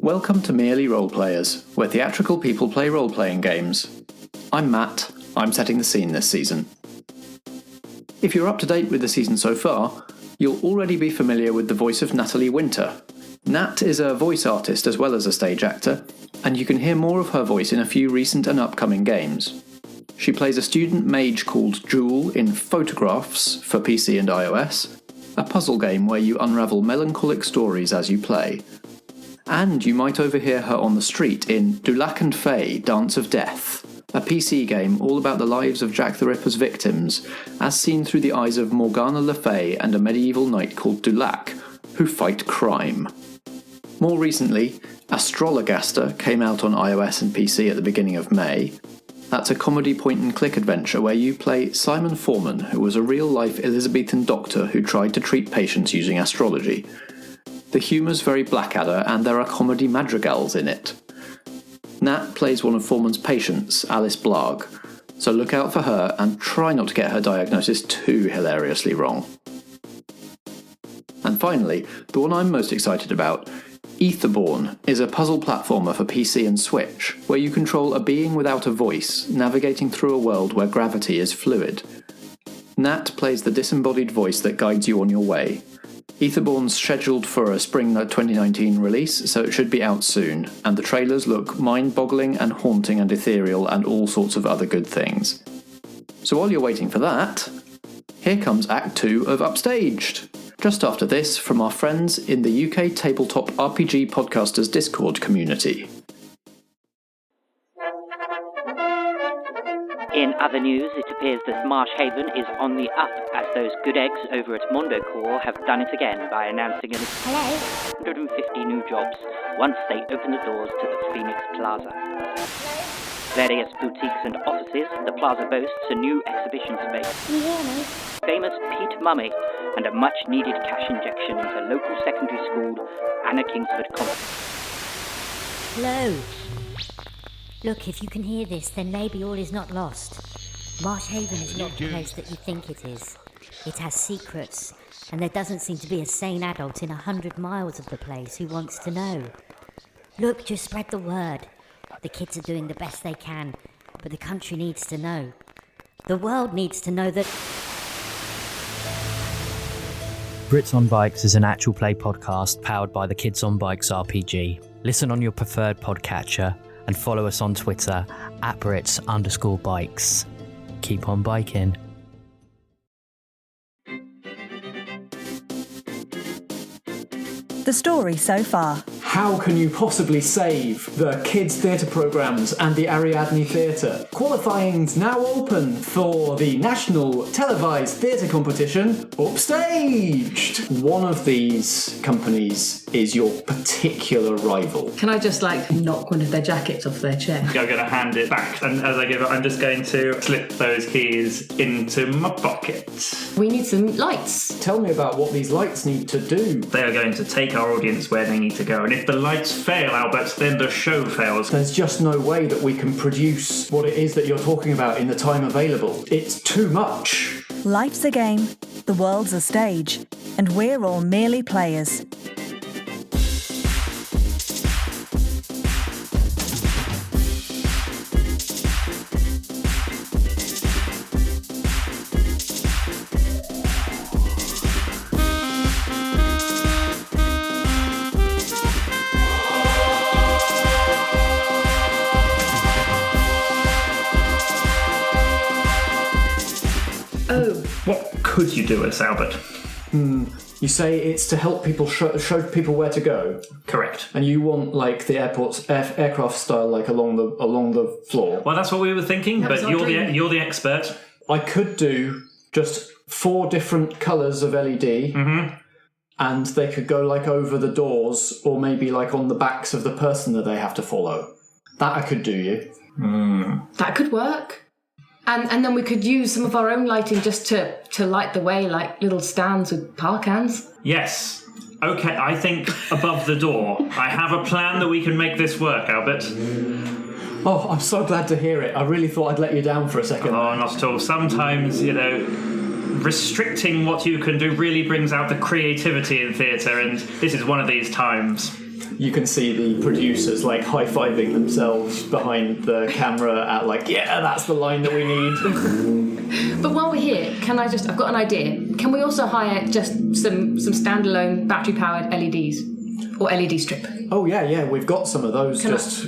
Welcome to Merely Roleplayers, where theatrical people play role-playing games. I'm Matt, I'm setting the scene this season. If you're up to date with the season so far, you'll already be familiar with the voice of Natalie Winter. Nat is a voice artist as well as a stage actor, and you can hear more of her voice in a few recent and upcoming games. She plays a student mage called Jewel in Photographs for PC and iOS, a puzzle game where you unravel melancholic stories as you play. And you might overhear her on the street in Dulac and Faye, Dance of Death, a PC game all about the lives of Jack the Ripper's victims, as seen through the eyes of Morgana Le Fay and a medieval knight called Dulac, who fight crime. More recently, Astrologaster came out on iOS and PC at the beginning of May. That's a comedy point-and-click adventure where you play Simon Foreman, who was a real-life Elizabethan doctor who tried to treat patients using astrology. The humour's very Blackadder, and there are comedy madrigals in it. Nat plays one of Foreman's patients, Alice Blarg, so look out for her and try not to get her diagnosis too hilariously wrong. And finally, the one I'm most excited about, Etherborn, is a puzzle platformer for PC and Switch, where you control a being without a voice, navigating through a world where gravity is fluid. Nat plays the disembodied voice that guides you on your way. Etherborn's scheduled for a spring 2019 release, so it should be out soon, and the trailers look mind-boggling and haunting and ethereal and all sorts of other good things. So while you're waiting for that, here comes Act 2 of Upstaged. Just after this, from our friends in the UK Tabletop RPG Podcasters Discord community. In other news, it appears that Marsh Haven is on the up, as those good eggs over at Mondo Corps have done it again by announcing 150 new jobs once they open the doors to the Phoenix Plaza. Various boutiques and offices, the plaza boasts a new exhibition space. Can you hear me? Famous Pete Mummy, and a much-needed cash injection into local secondary school Anna Kingsford College. Hello. Look, if you can hear this, then maybe all is not lost. Marsh Haven is not the place that you think it is. It has secrets, and there doesn't seem to be a sane adult in 100 miles of the place who wants to know. Look, just spread the word. The kids are doing the best they can, but the country needs to know. The world needs to know that... Brits on Bikes is an actual play podcast powered by the Kids on Bikes RPG. Listen on your preferred podcatcher and follow us on Twitter at Brits_bikes. Keep on biking. The story so far. How can you possibly save the kids' theatre programmes and the Ariadne Theatre? Qualifying's now open for the national televised theatre competition, Upstaged. One of these companies is your particular rival. Can I just knock one of their jackets off their chair? I'm going to hand it back, and as I give it, I'm just going to slip those keys into my pocket. We need some lights. Tell me about what these lights need to do. They are going to take our audience where they need to go, and if the lights fail, Albert, then the show fails. There's just no way that we can produce what it is that you're talking about in the time available. It's too much. Life's a game, the world's a stage, and we're all merely players. What could you do us, Albert? You say it's to help people show people where to go. Correct. And you want the aircraft style, along the floor. Well, that's what we were thinking, but you're the expert. I could do just 4 different colours of LED, and they could go over the doors, or maybe on the backs of the person that they have to follow. That I could do you. That could work. And then we could use some of our own lighting just to light the way, like little stands with power cans. Yes. Okay, I think above the door. I have a plan that we can make this work, Albert. Oh, I'm so glad to hear it. I really thought I'd let you down for a second. Oh, not at all. Sometimes, restricting what you can do really brings out the creativity in theatre, and this is one of these times. you can see the producers like high-fiving themselves behind the camera at like, yeah, that's the line that we need. But while we're here, I've got an idea. Can we also hire just some standalone battery-powered LEDs? Or LED strip? Oh yeah, we've got some of those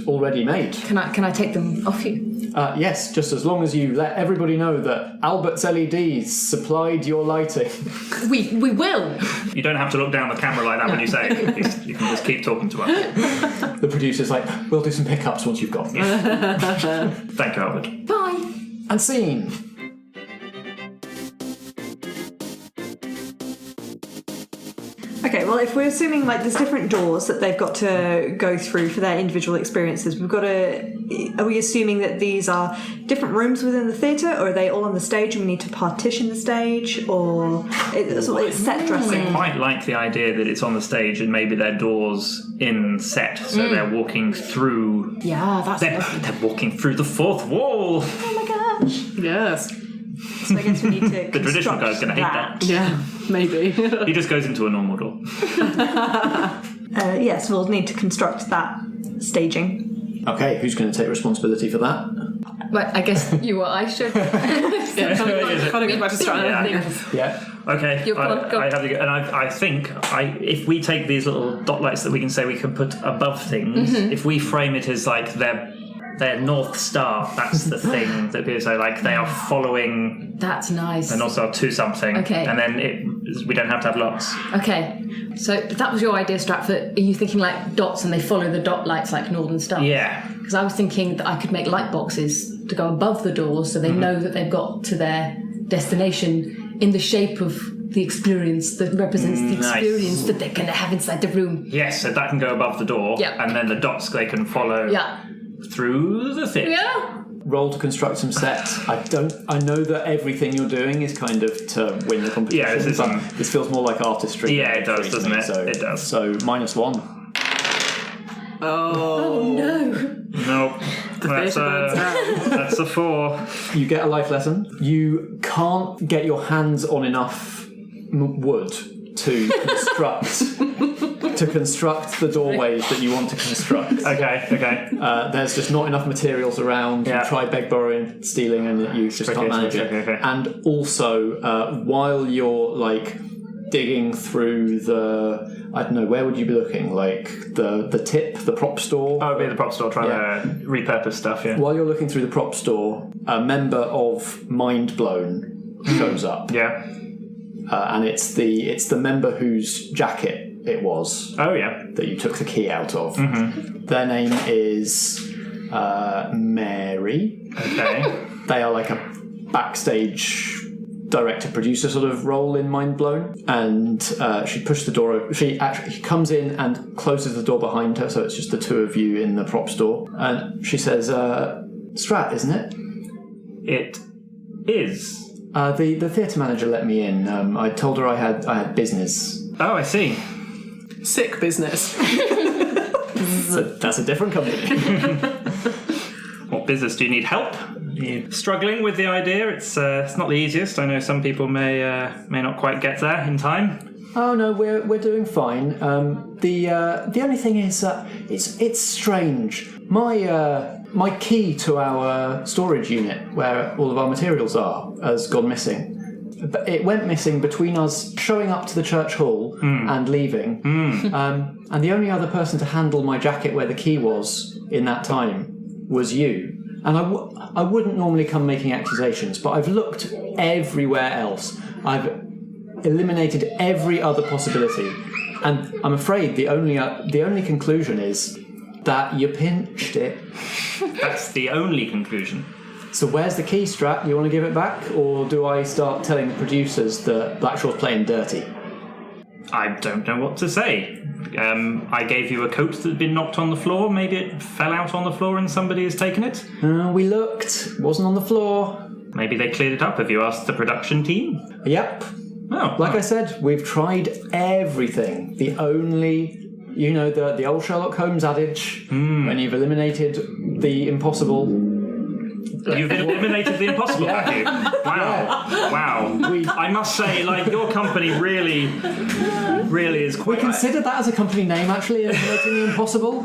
already made. Can I take them off you? Yes, just as long as you let everybody know that Albert's LEDs supplied your lighting. We will. You don't have to look down the camera like that when you say it. You can just keep talking to us. The producer's like, we'll do some pickups once you've gone. Thank you, Albert. Bye. And scene. Okay, well, if we're assuming like there's different doors that they've got to go through for their individual experiences, are we assuming that these are different rooms within the theatre, or are they all on the stage and we need to partition the stage, or it's set dressing? I quite like the idea that it's on the stage and maybe their doors in set, so they're walking through. Yeah, that's lovely. They're walking through the fourth wall. Oh my gosh! Yes. So I guess we need to The traditional guy's going to hate that. Yeah, maybe. He just goes into a normal door. Yes, we'll need to construct that staging. Okay, who's going to take responsibility for that? But I guess you or I should. Can't go back to Strat. Yeah. Okay, Go. I have to go. And I think if we take these little dot lights that we can say we can put above things, if we frame it as like their North Star, that's the thing that people say, like they are following. That's nice. And also to something. Okay. And then we don't have to have lots. Okay. So that was your idea, Stratford. Are you thinking like dots and they follow the dot lights like Northern Star? Yeah. Because I was thinking that I could make light boxes to go above the doors so they know that they've got to their destination in the shape of the experience that represents the experience that they're going to have inside the room. Yes, so that can go above the door. Yeah. And then the dots they can follow. Yeah. Through the thing. Yeah. Roll to construct some sets. I know that everything you're doing is kind of to win the competition. Yeah, this feels more like artistry. Yeah, it does, doesn't it? It does. So -1. Oh no. Nope. That's a 4. You get a life lesson. You can't get your hands on enough wood to construct the doorways that you want to construct. Okay. There's just not enough materials around. Yeah. You try beg, borrowing, stealing, and you just can't manage it. Okay. And also, while you're like digging through I don't know, where would you be looking? Like the tip, the prop store? Oh, it'd be the prop store trying to repurpose stuff, yeah. While you're looking through the prop store, a member of Mind Blown shows up. Yeah. And it's the member whose jacket it was. Oh, yeah. That you took the key out of. Mm-hmm. Their name is Mary. Okay. They are like a backstage director-producer sort of role in Mind Blown. And she pushed the door open. She comes in and closes the door behind her, so it's just the two of you in the prop store. And she says, Strat, isn't it? It is. The theatre manager let me in. I told her I had business. Oh, I see. Sick business. That's a different company. What business do you need help? You're struggling with the idea. It's not the easiest. I know some people may not quite get there in time. Oh no, we're doing fine. The only thing is it's strange. My key to our storage unit, where all of our materials are, has gone missing. It went missing between us showing up to the church hall and leaving. And the only other person to handle my jacket where the key was in that time was you. And I wouldn't normally come making accusations, but I've looked everywhere else. I've eliminated every other possibility. And I'm afraid the only conclusion is that you pinched it. That's the only conclusion. So where's the key, Strat? You want to give it back? Or do I start telling the producers that Blackshaw's playing dirty? I don't know what to say. I gave you a coat that had been knocked on the floor. Maybe it fell out on the floor and somebody has taken it. We looked. It wasn't on the floor. Maybe they cleared it up. Have you asked the production team? Yep. Oh. Like I said, we've tried everything. The only... You know, the old Sherlock Holmes adage, when you've eliminated the impossible, You've eliminated the impossible, have you? Wow. I must say, like, your company really is quite... We considered that as a company name, actually, eliminating the impossible.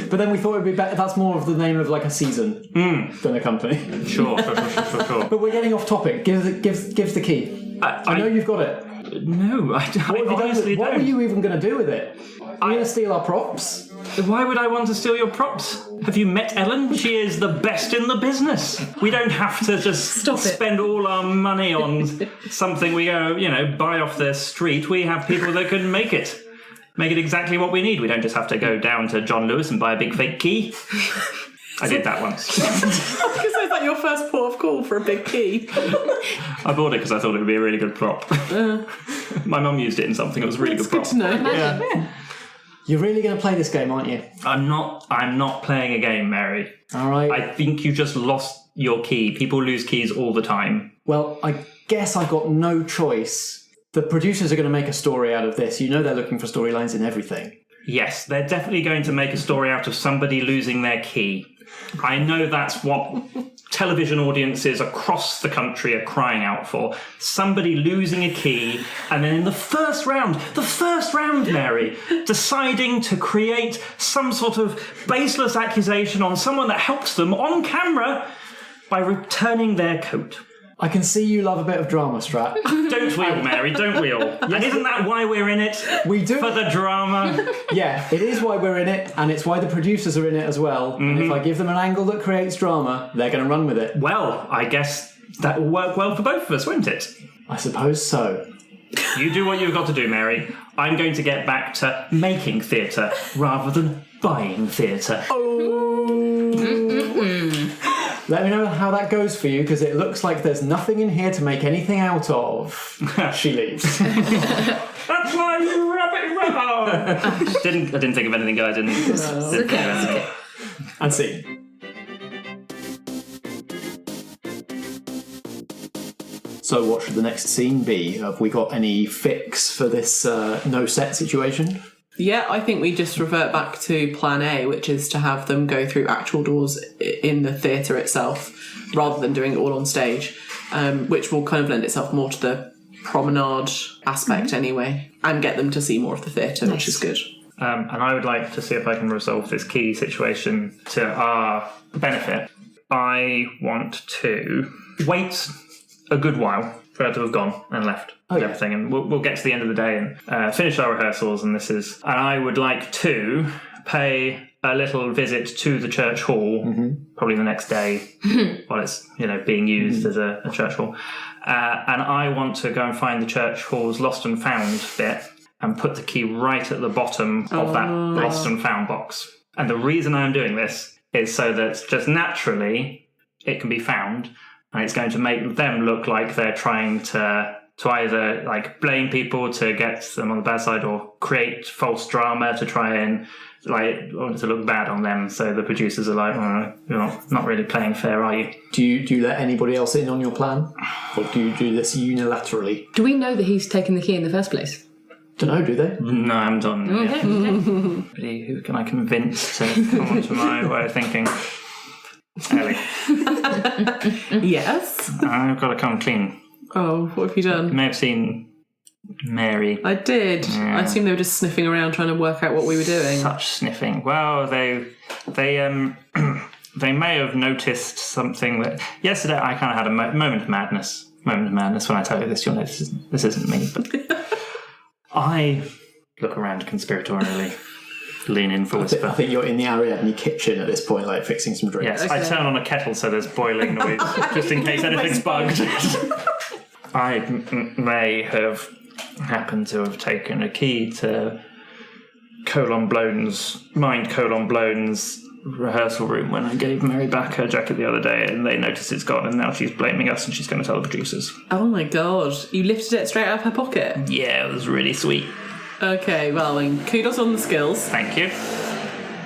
But then we thought it'd be better. That's more of the name of like a season than a company. Sure. But we're getting off topic. Give the key. I know you've got it. No, I honestly don't. What were you even going to do with it? Are you going to steal our props? Why would I want to steal your props? Have you met Ellen? She is the best in the business. We don't have to just spend all our money on something we go, buy off the street. We have people that can make it exactly what we need. We don't just have to go down to John Lewis and buy a big fake key. I did that once. Because is that your first port of call for a big key? I bought it because I thought it would be a really good prop. My mum used it in something. It was a really good prop. Good to know. Yeah. You're really going to play this game, aren't you? I'm not playing a game, Mary. All right. I think you just lost your key. People lose keys all the time. Well, I guess I've got no choice. The producers are going to make a story out of this. They're looking for storylines in everything. Yes, they're definitely going to make a story out of somebody losing their key. I know that's what television audiences across the country are crying out for. Somebody losing a key, and then in the first round, Mary, deciding to create some sort of baseless accusation on someone that helped them on camera by returning their coat. I can see you love a bit of drama, Strat. Don't we all, Mary? Don't we all? And isn't that why we're in it? We do. For the drama. Yeah, it is why we're in it, and it's why the producers are in it as well. Mm-hmm. And if I give them an angle that creates drama, they're going to run with it. Well, I guess that will work well for both of us, won't it? I suppose so. You do what you've got to do, Mary. I'm going to get back to making theatre rather than buying theatre. Let me know how that goes for you, because it looks like there's nothing in here to make anything out of. She leaves. That's why you rabbit rubber. I didn't think of anything, guys. Okay. And see. So what should the next scene be? Have we got any fix for this no set situation? Yeah, I think we just revert back to plan A, which is to have them go through actual doors in the theatre itself, rather than doing it all on stage, which will kind of lend itself more to the promenade aspect anyway, and get them to see more of the theatre, which is good. And I would like to see if I can resolve this key situation to our benefit. I want to wait a good while for her to have gone and left and everything, and we'll get to the end of the day and finish our rehearsals. And I would like to pay a little visit to the church hall, probably the next day, while it's being used as a church hall. And I want to go and find the church hall's lost and found bit and put the key right at the bottom of that lost and found box. And the reason I'm doing this is so that just naturally it can be found, and it's going to make them look like they're trying to either like blame people to get them on the bad side, or create false drama to try and to look bad on them. So the producers are like, you're not really playing fair, are you? Do you let anybody else in on your plan, or do you do this unilaterally? Do we know that he's taken the key in the first place? Don't know, do they? No, I haven't done it yet. Okay. Who can I convince to come onto my way of thinking? Ellie. Yes? I've got to come clean. Oh, what have you done? You may have seen Mary. I did. Yeah. I assume they were just sniffing around trying to work out what we were doing. Such sniffing. Well, they may have noticed something that... Yesterday I kind of had a moment of madness. When I tell you this, you'll know this isn't me. But I look around conspiratorially. Lean in for whisper. I think you're in the Ariadne kitchen at this point, like fixing some drinks. Yes, okay. I turn on a kettle so there's boiling noise, just in case anything's bugged. I may have happened to have taken a key to Mind Colon Blown's rehearsal room when I gave Mary back her jacket the other day, and they noticed it's gone, and now she's blaming us and she's going to tell the producers. Oh my god, you lifted it straight out of her pocket? Yeah, it was really sweet. Okay, well, then, kudos on the skills. Thank you.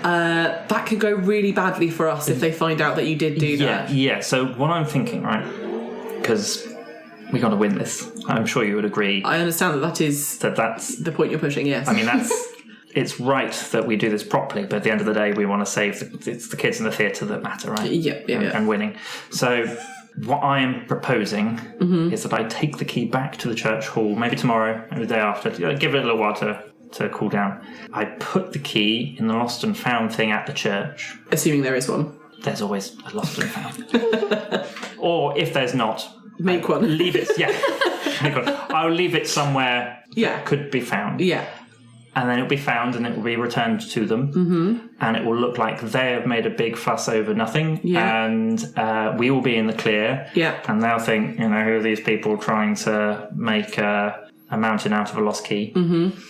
That could go really badly for us if they find out that you did do that. Yeah, so what I'm thinking, right, because we got to win this. I'm sure you would agree. I understand that's the point you're pushing, yes. I mean, it's right that we do this properly, but at the end of the day, we want to save it's the kids in the theatre that matter, right? And winning. So what I am proposing is that I take the key back to the church hall, maybe tomorrow, maybe the day after. Give it a little while to cool down. I put the key in the lost and found thing at the church. Assuming there is one. There's always a lost and found. Or if there's not, make one. Leave it. Yeah. Make one. I'll leave it somewhere. That could be found. Yeah. And then it'll be found and it will be returned to them. And it will look like they have made a big fuss over nothing. Yeah. And we will be in the clear. Yeah. And they'll think, who are these people trying to make a mountain out of a lost key?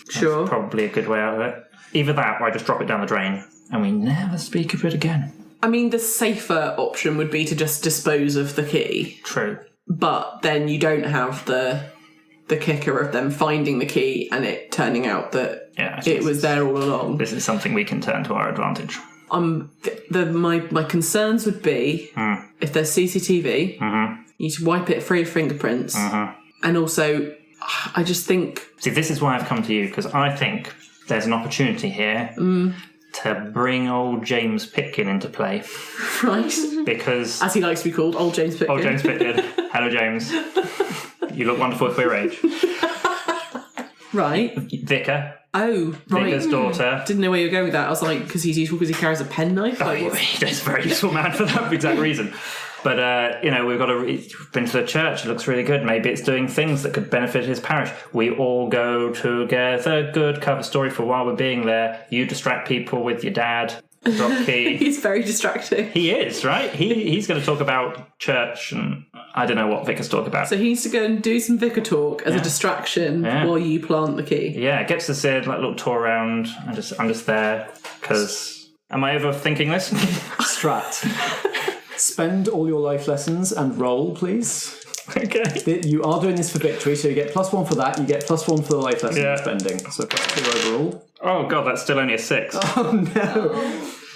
Sure. That's probably a good way out of it. Either that or I just drop it down the drain and we never speak of it again. I mean, the safer option would be to just dispose of the key. True. But then you don't have the kicker of them finding the key and it turning out that it was there all along. This is something we can turn to our advantage. My concerns would be if there's CCTV, you need to wipe it free of fingerprints, and also I just think. See, this is why I've come to you, because I think there's an opportunity here to bring old James Pitkin into play. Right. Because, as he likes to be called, old James Pitkin. Old James Pitkin. Hello, James. You look wonderful for your age. Right. Vicar. Oh, right. Vicar's daughter. Didn't know where you were going with that. I was like, because he's useful because he carries a penknife? He's a very useful man for that exact reason. But, we've been to the church. It looks really good. Maybe it's doing things that could benefit his parish. We all go together. Good cover story for while we're being there. You distract people with your dad. Drop key. He's very distracting. He is, right? He's going to talk about church and I don't know what vicars talk about. So he needs to go and do some vicar talk as a distraction while you plant the key. Yeah, gets us in, like a little tour around. I'm just there because... Am I overthinking this? Strat. Spend all your life lessons and roll, please. Okay. You are doing this for victory, so you get +1 for that. You get +1 for the life lesson spending. So +2 overall. Oh god, that's still only a 6. Oh no.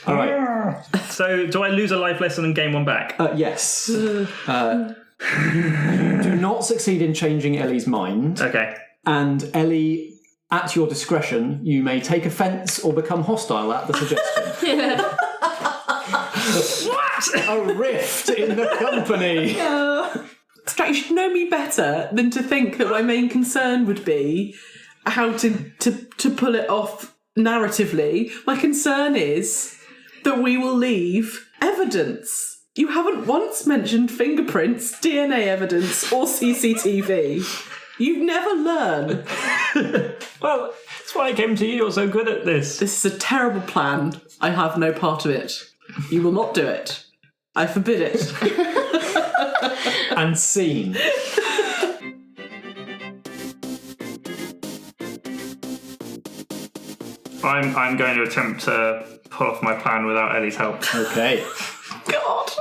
All right. So do I lose a life lesson and gain one back? Yes. You do not succeed in changing Ellie's mind. Okay. And Ellie, at your discretion, you may take offence or become hostile at the suggestion. What? A rift in the company. Strat, you should know me better than to think that my main concern would be how to pull it off narratively. My concern is that we will leave evidence. You haven't once mentioned fingerprints, DNA evidence, or CCTV. You never learn. Well, that's why I came to you. You're so good at this. This is a terrible plan. I have no part of it. You will not do it. I forbid it. And scene. I'm going to attempt to pull off my plan without Ellie's help. Okay. God.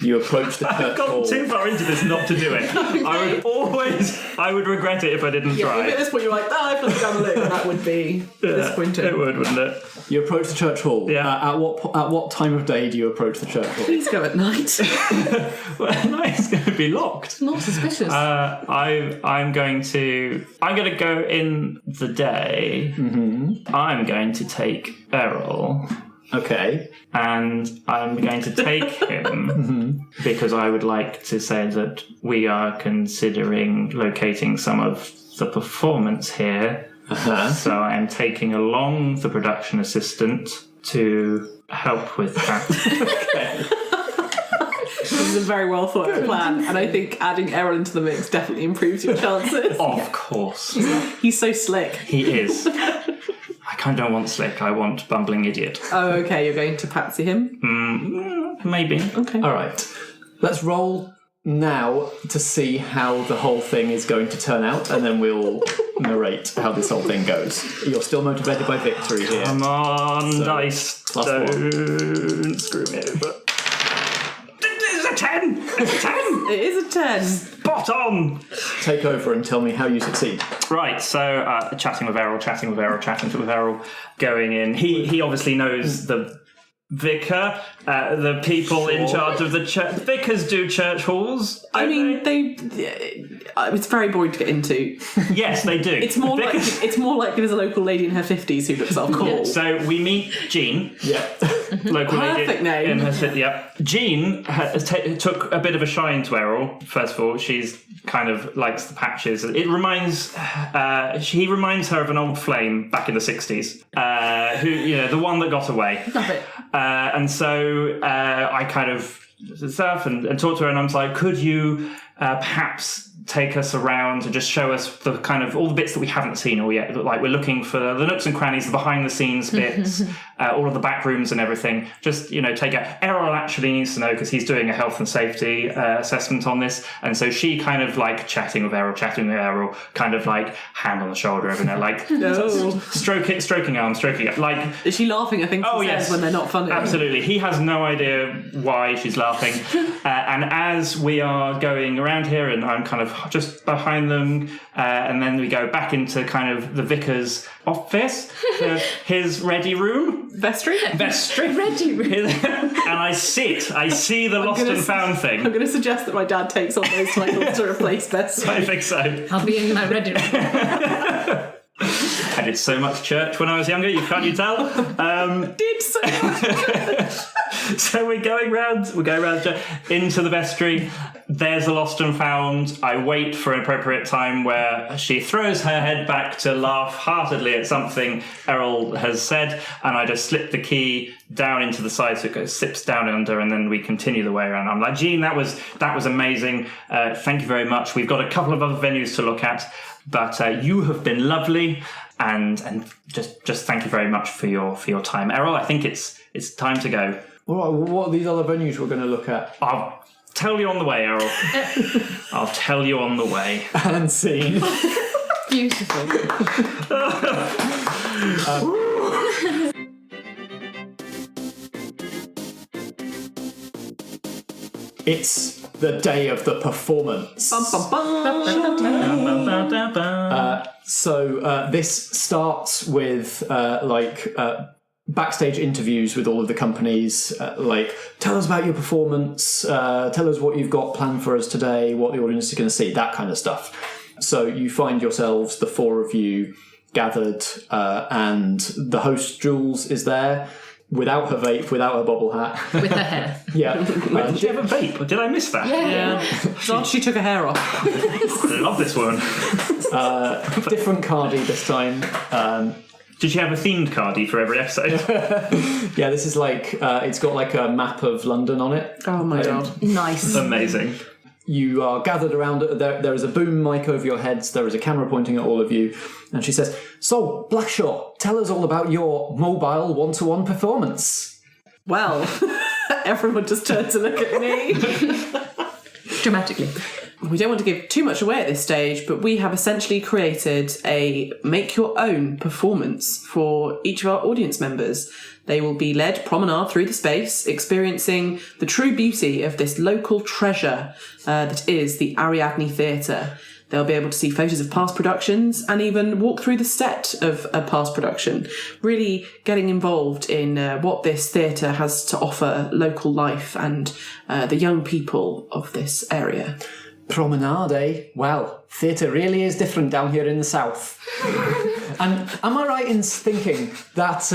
You approach the church I've gone hall. too far into this not to do it. I would regret it if I didn't try. At this point you're like, I've looked down the list. That would be disappointing. It would, wouldn't it? You approach the church hall. Yeah. At what time of day do you approach the church hall? Please go at night. Well, at night it's going to be locked. Not suspicious. I'm going to go in the day. Mm-hmm. I'm going to take Errol. Okay. And I'm going to take him because I would like to say that we are considering locating some of the performance here. Uh-huh. So I'm taking along the production assistant to help with that. Okay. This is a very well thought out plan, and I think adding Errol into the mix definitely improves your chances. Of course. He's so slick. He is. I kind of don't want slick, I want bumbling idiot. Oh, okay, you're going to patsy him? Maybe. Okay. All right. Let's roll now to see how the whole thing is going to turn out, and then we'll narrate how this whole thing goes. You're still motivated by victory here. Come on, So, dice. +1. Don't screw me over. It's a 10! It's a 10! It is a 10. Spot on! Take over and tell me how you succeed. Right, so chatting with Errol, going in. He obviously knows the vicar, the people in charge of the church. Vicars do church halls. I mean, it's very boring to get into. Yes, they do. It's more like there's a local lady in her 50s who looks after the hall. So we meet Jean. Yeah. Local lady Perfect name. in her city. Yep. Jean took a bit of a shine to Errol. First of all, she's kind of likes the patches. He reminds her of an old flame back in the 60s, who the one that got away. Love it. And so I kind of surf and talk to her, and I'm like, could you perhaps take us around and just show us the kind of all the bits that we haven't seen all yet? Like, we're looking for the nooks and crannies, the behind the scenes bits, all of the back rooms and everything. Just, take it. Errol actually needs to know because he's doing a health and safety assessment on this. And so she kind of like chatting with Errol, kind of like hand on the shoulder every now, like stroking arm, like. Is she laughing at things she says when they're not funny? Absolutely. He has no idea why she's laughing. And as we are going around here, and I'm kind of just behind them, and then we go back into kind of the vicar's office, his ready room. Vestry? Ready room. And I see the lost and found thing. I'm going to suggest that my dad takes on those titles to replace Vestry. I think so. I'll be in my ready room. I did so much church when I was younger, can't you tell? Did so much. So we're going round into the vestry. There's a lost and found. I wait for an appropriate time where she throws her head back to laugh heartedly at something Errol has said, and I just slip the key down into the side so it slips down under, and then we continue the way around. I'm like, Jean, that was amazing. Thank you very much. We've got a couple of other venues to look at, but you have been lovely, and just thank you very much for your time, Errol. I think it's time to go. All right, well, what are these other venues we're going to look at? I'll tell you on the way, Errol. I'll tell you on the way. And scene. Beautiful. It's the day of the performance. Bum, bum, bum. So this starts with backstage interviews with all of the companies, tell us about your performance, tell us what you've got planned for us today, what the audience is going to see, that kind of stuff. So you find yourselves, the four of you, gathered, and the host, Jules, is there, without her vape, without her bobble hat. With her hair. Yeah. Did she have a vape? Did I miss that? Yeah. So she took her hair off. I love this one. Different cardie this time. Did she have a themed cardie for every episode? Yeah, this is it's got like a map of London on it. Oh my god. Nice. Amazing. You are gathered around, there is a boom mic over your heads, there is a camera pointing at all of you, and she says, so, Blackshaw, tell us all about your mobile one-to-one performance. Well, everyone just turned to look at me. Dramatically. We don't want to give too much away at this stage, but we have essentially created a make-your-own performance for each of our audience members. They will be led promenade through the space, experiencing the true beauty of this local treasure that is the Ariadne Theatre. They'll be able to see photos of past productions and even walk through the set of a past production, really getting involved in what this theatre has to offer local life and the young people of this area. Promenade, eh? Well, theatre really is different down here in the south. And am I right in thinking that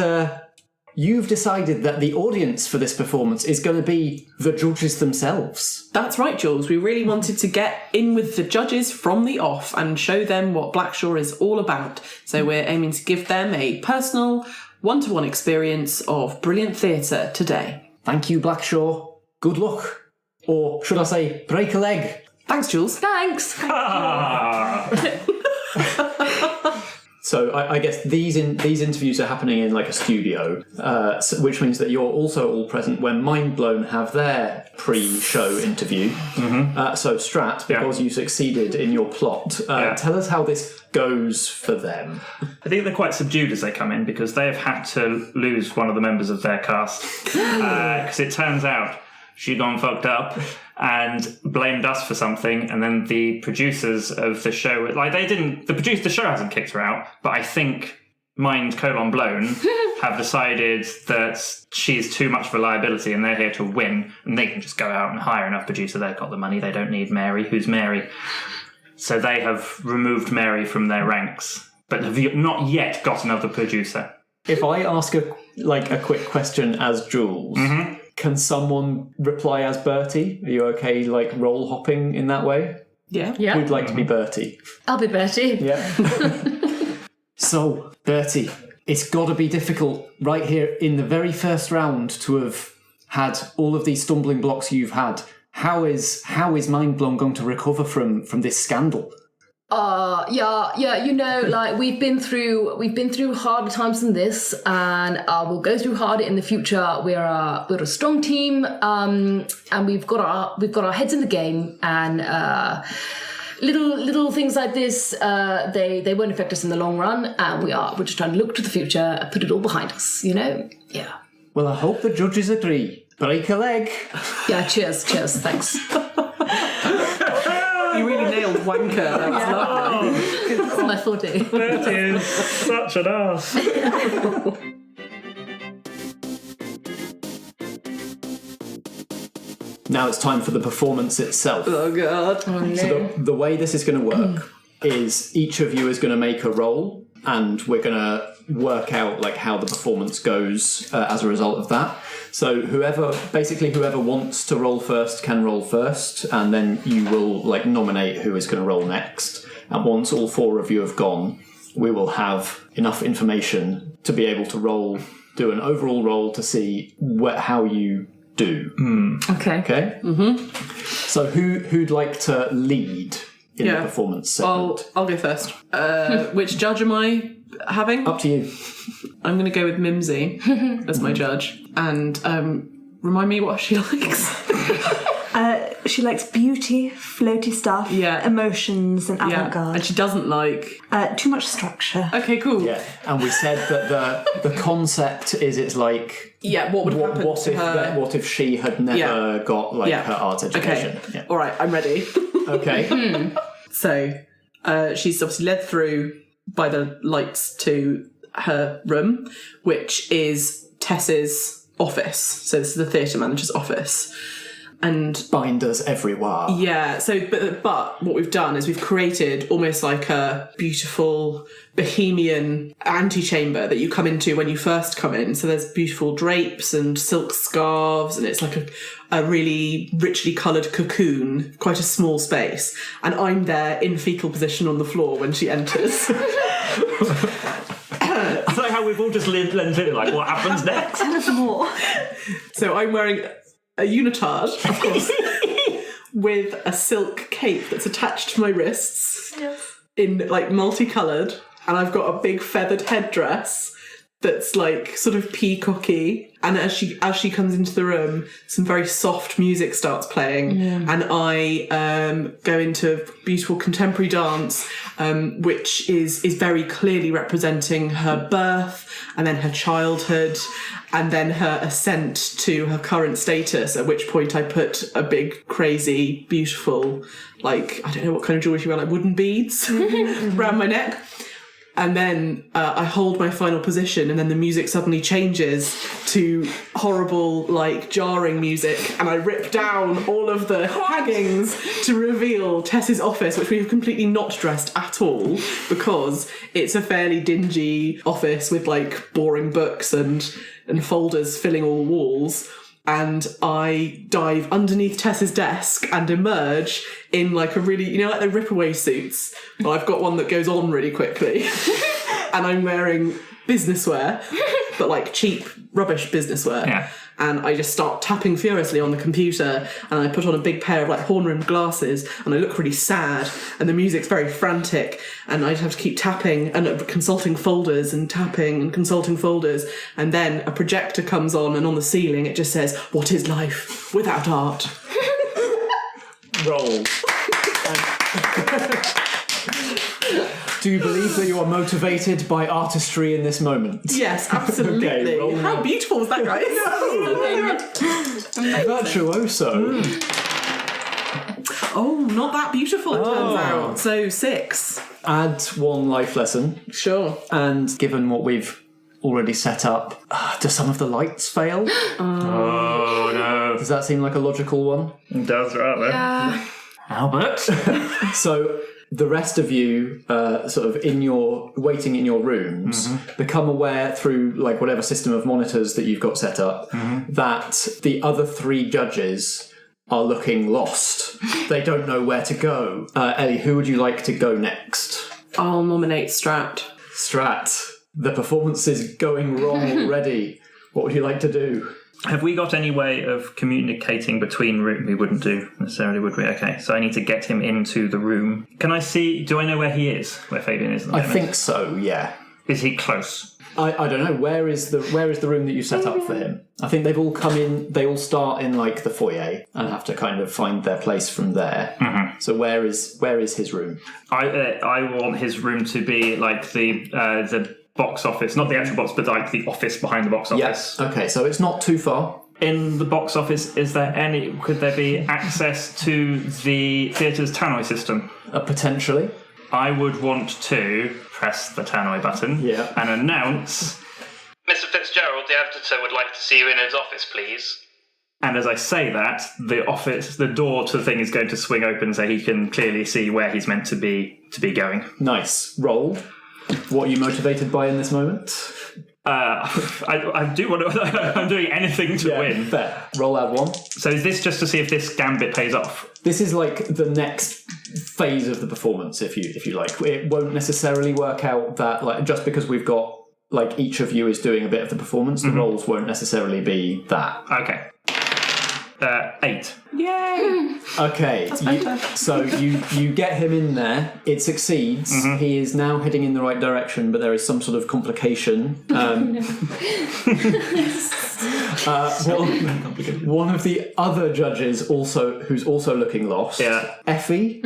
you've decided that the audience for this performance is going to be the judges themselves? That's right, Jules. We really wanted to get in with the judges from the off and show them what Blackshaw is all about. So we're aiming to give them a personal, one-to-one experience of brilliant theatre today. Thank you, Blackshaw. Good luck. Or should I say, break a leg? Thanks, Jules. Thanks. So I guess these interviews are happening in like a studio, which means that you're also all present when Mindblown have their pre-show interview. Mm-hmm. So Strat, because you succeeded in your plot, tell us how this goes for them. I think they're quite subdued as they come in because they have had to lose one of the members of their cast because it turns out she'd gone fucked up and blamed us for something, and then the producers of the show, the show hasn't kicked her out, but I think mind : blown, have decided that she's too much of a liability and they're here to win, and they can just go out and hire enough producer. They've got the money. They don't need Mary. Who's Mary? So they have removed Mary from their ranks, but have not yet got another producer. If I ask a quick question as Jules, can someone reply as Bertie? Are you okay, like, role hopping in that way? Yeah. Who'd like to be Bertie? I'll be Bertie. Yeah. So, Bertie, it's got to be difficult right here in the very first round to have had all of these stumbling blocks you've had. How is Mind Blown going to recover from this scandal? We've been through harder times than this, and we'll go through harder in the future. We're a strong team, and we've got our heads in the game, and little things like this, they won't affect us in the long run, and we're just trying to look to the future and put it all behind us, Yeah. Well, I hope the judges agree. Break a leg. Yeah, cheers, thanks. You really nailed wanker. That was lovely. That's my forte. That is such an arse. Now it's time for the performance itself. Oh, God. Oh, no. So the way this is going to work is each of you is going to make a roll, and we're going to work out like how the performance goes as a result of that. So whoever wants to roll first can roll first, and then you will like nominate who is going to roll next. And once all four of you have gone, we will have enough information to be able to do an overall roll to see how you do. Okay. Okay? Mm-hmm. So who'd like to lead in the performance segment? I'll go first. Which judge am I having? Up to you. I'm going to go with Mimsy as my judge. And remind me what she likes. She likes beauty, floaty stuff, emotions, and avant-garde. And she doesn't like... too much structure. Okay, cool. Yeah, and we said that the concept is it's like... Yeah, what would happen to her? What if she had never got her art education? Okay, all right, I'm ready. Okay. So she's obviously led through by the lights to her room, which is Tess's office. So this is the theatre manager's office. And binders everywhere. Yeah, so but what we've done is we've created almost like a beautiful bohemian antechamber that you come into when you first come in. So there's beautiful drapes and silk scarves, and it's like a really richly coloured cocoon, quite a small space. And I'm there in fetal position on the floor when she enters. It's like how we've all just lived like, what happens next? Tell us more. So I'm wearing a unitard, of course, with a silk cape that's attached to my wrists, in like multicoloured, and I've got a big feathered headdress that's like sort of peacocky. And as she comes into the room, some very soft music starts playing, and I go into beautiful contemporary dance, which is very clearly representing her birth, and then her childhood, and then her ascent to her current status, at which point I put a big, crazy, beautiful, like, I don't know what kind of jewelry she wear, like wooden beads around my neck. And then I hold my final position, and then the music suddenly changes to horrible, like, jarring music, and I rip down all of the hangings to reveal Tess's office, which we have completely not dressed at all, because it's a fairly dingy office with, like, boring books and folders filling all walls. And I dive underneath Tess's desk and emerge in like a really, like the rip-away suits. Well, I've got one that goes on really quickly. And I'm wearing business wear, but like cheap, rubbish business wear. Yeah. And I just start tapping furiously on the computer, and I put on a big pair of like horn-rimmed glasses, and I look really sad, and the music's very frantic, and I just have to keep tapping and consulting folders and tapping and consulting folders, and then a projector comes on, and on the ceiling it just says, "What is life without art?" Roll. Do you believe that you are motivated by artistry in this moment? Yes, absolutely. Okay, how beautiful was that, guys? Virtuoso. Oh not that beautiful, it turns out. So 6. Add 1 life lesson. Sure. And given what we've already set up, do some of the lights fail? Oh, no. Does that seem like a logical one? It does, rather. Yeah. Albert? So the rest of you, sort of waiting in your rooms, become aware through like whatever system of monitors that you've got set up that the other 3 judges are looking lost. They don't know where to go. Ellie, who would you like to go next? I'll nominate Strat. Strat, the performance is going wrong already. What would you like to do? Have we got any way of communicating between rooms? We wouldn't do necessarily, would we? Okay, so I need to get him into the room. Can I see... Do I know where he is? Where Fabian is at the moment? I think so, yeah. Is he close? I don't know. Where is the room that you set up for him? I think they've all come in. They all start in like the foyer and have to kind of find their place from there. So where is his room? I want his room to be like the box office, not the actual box, but like the office behind the box office. Yes. Okay, so it's not too far. In the box office, could there be access to the theatre's tannoy system? Potentially. I would want to press the tannoy button and announce, Mr. Fitzgerald, the editor would like to see you in his office, please. And as I say that, the door to the thing is going to swing open so he can clearly see where he's meant to be going. Nice. Roll. What are you motivated by in this moment? I do want to... I'm doing anything to win. Fair. Roll add 1. So is this just to see if this gambit pays off? This is like the next phase of the performance, if you like. It won't necessarily work out that, like, just because we've got, like, each of you is doing a bit of the performance, the roles won't necessarily be that. Okay. 8. Yay! Okay, so you get him in there. It succeeds. He is now heading in the right direction, but there is some sort of complication. One of the other judges, who's also looking lost, Effie,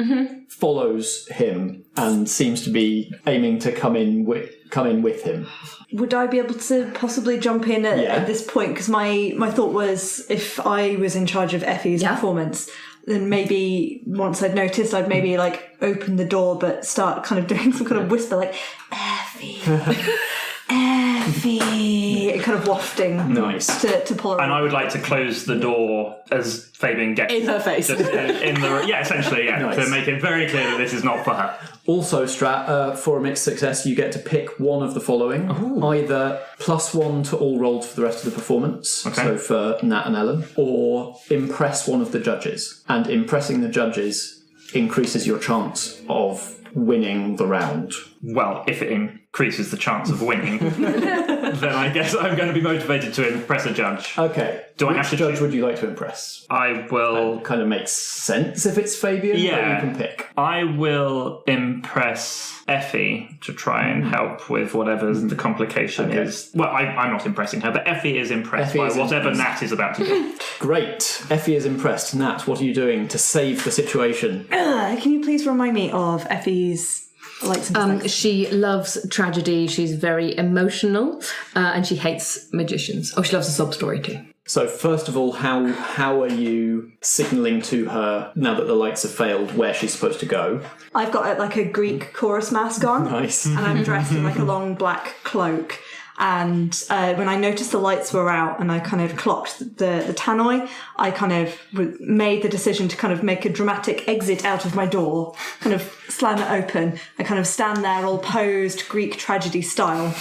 follows him and seems to be aiming to come in with him. Would I be able to possibly jump in at this point? Because my thought was, if I was in charge of Effie's performance, then maybe once I'd noticed, I'd maybe like open the door but start kind of doing some kind of whisper like, Effie, Effie, kind of wafting. Nice. To pull her. And I would like to close the door as Fabian gets... In her face. Essentially, Nice. to make it very clear that this is not for her. Also, Strat, for a mixed success, you get to pick one of the following. Either +1 to all rolls for the rest of the performance, so for Nat and Ellen, or impress one of the judges. And impressing the judges increases your chance of winning the round. Well, if it increases the chance of winning, then I guess I'm going to be motivated to impress a judge. Okay. Which judge would you like to impress? I will... Kind of makes sense if it's Fabian, but you can pick. I will impress Effie to try and help with whatever the complication is. Well, I'm not impressing her, but Effie is impressed by whatever Nat is about to do. Great. Effie is impressed. Nat, what are you doing to save the situation? Can you please remind me of Effie's likes and dislikes? She loves tragedy. She's very emotional, and she hates magicians. Oh, she loves a sob story too. So first of all, how are you signalling to her, now that the lights have failed, where she's supposed to go? I've got like a Greek chorus mask on. Nice. And I'm dressed in like a long black cloak. And when I noticed the lights were out and I kind of clocked the tannoy, I kind of made the decision to kind of make a dramatic exit out of my door, kind of slam it open. I kind of stand there all posed Greek tragedy style.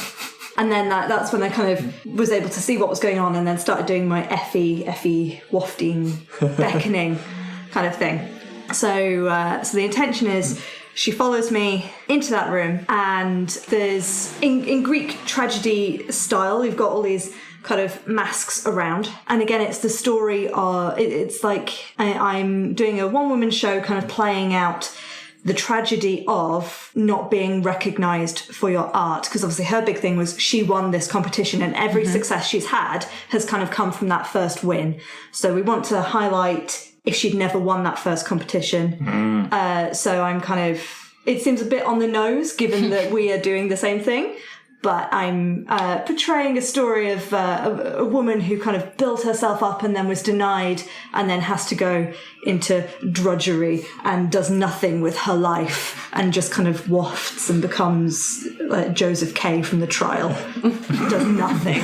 And then that's when I kind of was able to see what was going on and then started doing my Effie wafting, beckoning kind of thing. So the intention is she follows me into that room and there's, in Greek tragedy style, we've got all these kind of masks around. And again, it's the story of, it's like I'm doing a one-woman show kind of playing out the tragedy of not being recognised for your art, because obviously her big thing was she won this competition and every success she's had has kind of come from that first win. So we want to highlight if she'd never won that first competition. So I'm kind of, it seems a bit on the nose given that we are doing the same thing, but I'm portraying a story of a woman who kind of built herself up and then was denied and then has to go into drudgery and does nothing with her life and just kind of wafts and becomes Joseph K from The Trial. Does nothing.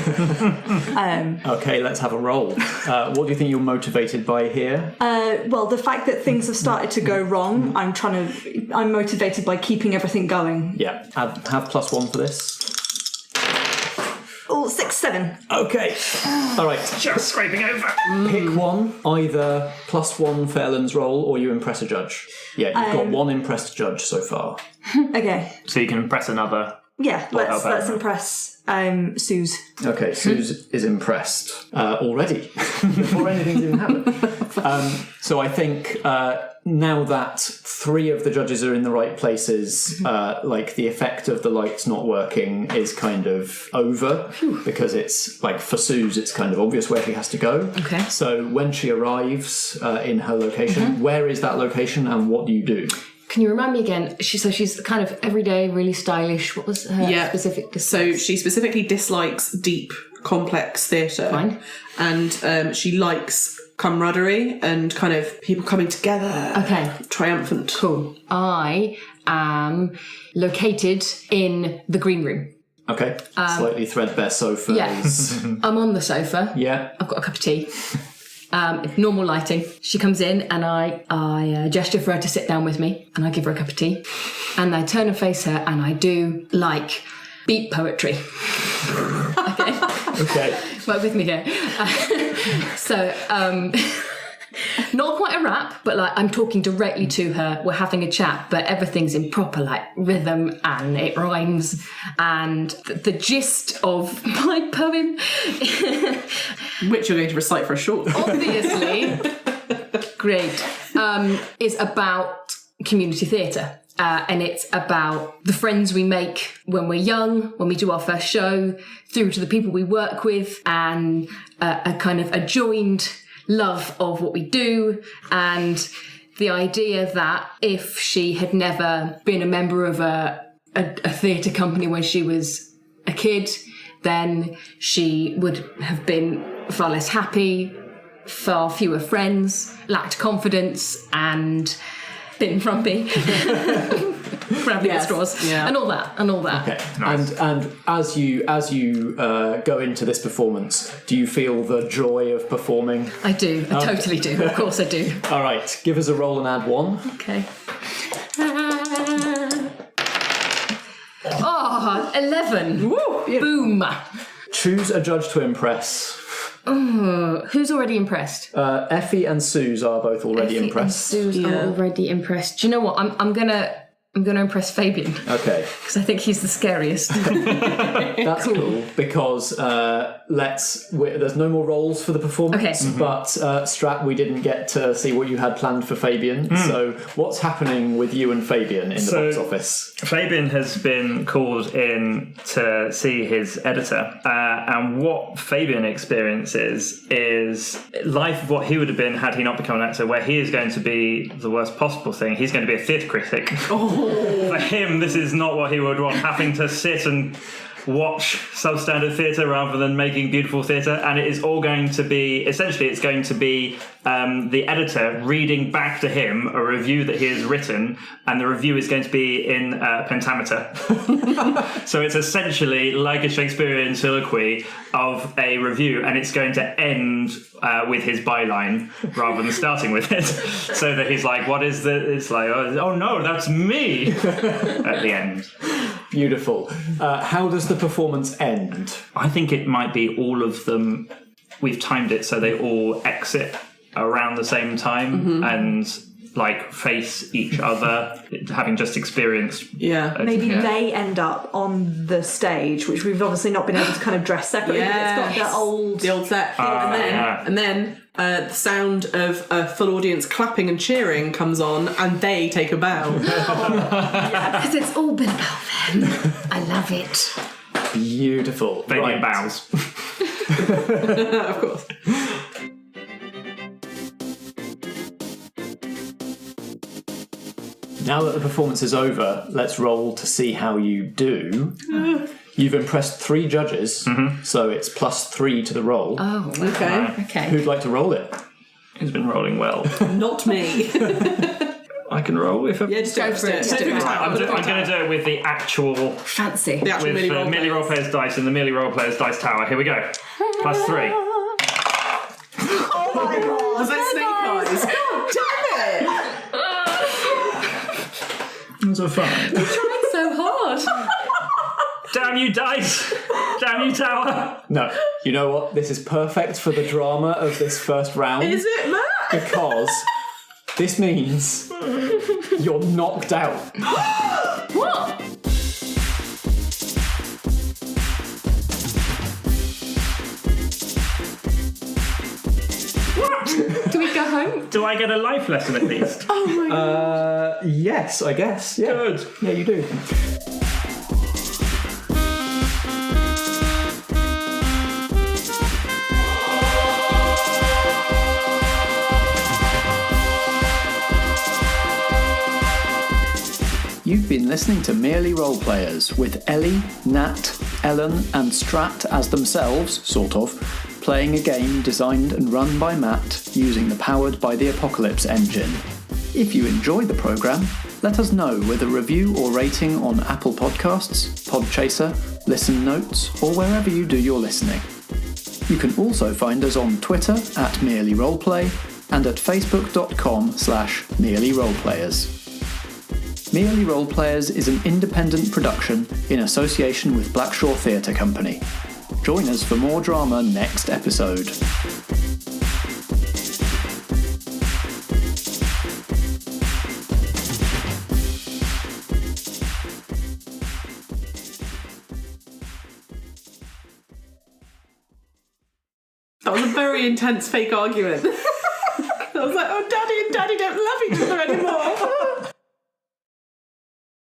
Okay, let's have a roll. What do you think you're motivated by here? Well, the fact that things have started to go wrong, I'm motivated by keeping everything going. Yeah, have +1 for this. Oh, 6, 7. Okay. All right. Just scraping over. Pick one, either +1 for Ellen's roll or you impress a judge. Yeah, you've got one impressed judge so far. Okay. So you can impress another. Yeah, let's impress Suze. Okay, Suze is impressed already, before anything's even happened. So I think now that 3 of the judges are in the right places, like the effect of the lights not working is kind of over, because it's like for Suze, it's kind of obvious where she has to go. Okay. So when she arrives in her location, where is that location and what do you do? Can you remind me again? She's kind of everyday, really stylish. What was her specific? So she specifically dislikes deep, complex theatre. Fine. And she likes camaraderie and kind of people coming together. Okay. Triumphant. Cool. I am located in the green room. Okay. Slightly threadbare sofas. Yes. I'm on the sofa. Yeah. I've got a cup of tea. Normal lighting. She comes in and I gesture for her to sit down with me and I give her a cup of tea and I turn and face her and I do like beat poetry. Okay. Okay. Work with me here. So not quite a rap, but like I'm talking directly to her. We're having a chat, but everything's in proper like rhythm and it rhymes. And the gist of my poem, which you're going to recite for a short. Obviously, great, is about community theatre. And it's about the friends we make when we're young, when we do our first show, through to the people we work with, and a kind of a joined love of what we do, and the idea that if she had never been a member of a theatre company when she was a kid, then she would have been far less happy, far fewer friends, lacked confidence, and been frumpy. Grabbing at straws, and all that. Okay. Nice. And as you go into this performance, do you feel the joy of performing? I do. I totally do. Of course I do. All right. Give us a roll and add 1. Okay. 11. Woo, yeah. Boom. Choose a judge to impress. Who's already impressed? Effie and Suze are both already impressed. And Suze are already impressed. Do you know what? I'm gonna impress Fabian. Okay. Because I think he's the scariest. That's cool because there's no more roles for the performance. Okay. But Strat, we didn't get to see what you had planned for Fabian. So what's happening with you and Fabian in the box office? Fabian has been called in to see his editor, and what Fabian experiences is life of what he would have been had he not become an actor, where he is going to be the worst possible thing. He's going to be a theatre critic. For him, this is not what he would want, having to sit and watch substandard theatre rather than making beautiful theatre, and it is all going to be, essentially it's going to be the editor reading back to him a review that he has written, and the review is going to be in pentameter. So it's essentially like a Shakespearean soliloquy of a review, and it's going to end with his byline rather than starting with it, so that he's like, what is the, it's like, oh no, that's me at the end. Beautiful. How does the performance end? I think it might be all of them. We've timed it so they all exit around the same time and like face each other, having just experienced. Yeah. Maybe they end up on the stage, which we've obviously not been able to kind of dress separately. Yeah. It's got the old set. And then the sound of a full audience clapping and cheering comes on, and they take a bow. Because it's all been about them. I love it. Beautiful. Fabian bows. Of course. Now that the performance is over, let's roll to see how you do. You've impressed 3 judges, so it's +3 to the roll. Oh, Okay. Who'd like to roll it? Who's been rolling well? Not me. I can roll if I... Yeah, just go for it. I'm going to do it with the actual... Fancy. The actual with merely the role merely role players dice and the merely role players dice tower. Here we go. +3. Oh my god! Was it snake eyes? God damn it! Those are fun. You're trying so hard. Damn you, dice! Damn you, tower! No. You know what? This is perfect for the drama of this first round. Is it, Matt? Because this means you're knocked out. What? Do we go home? Do I get a life lesson at least? Oh my god. Yes, I guess. Yeah. Good. Yeah, you do. You've been listening to Merely Role Players with Ellie, Nat, Ellen and Strat as themselves, sort of, playing a game designed and run by Matt using the Powered by the Apocalypse engine. If you enjoy the programme, let us know with a review or rating on Apple Podcasts, Podchaser, Listen Notes or wherever you do your listening. You can also find us on Twitter at Merely Roleplay and at facebook.com/merelyroleplayers. Merely Roleplayers is an independent production in association with Blackshaw Theatre Company. Join us for more drama next episode. That was a very intense fake argument. I was like, oh, Daddy and Daddy don't love each other anymore.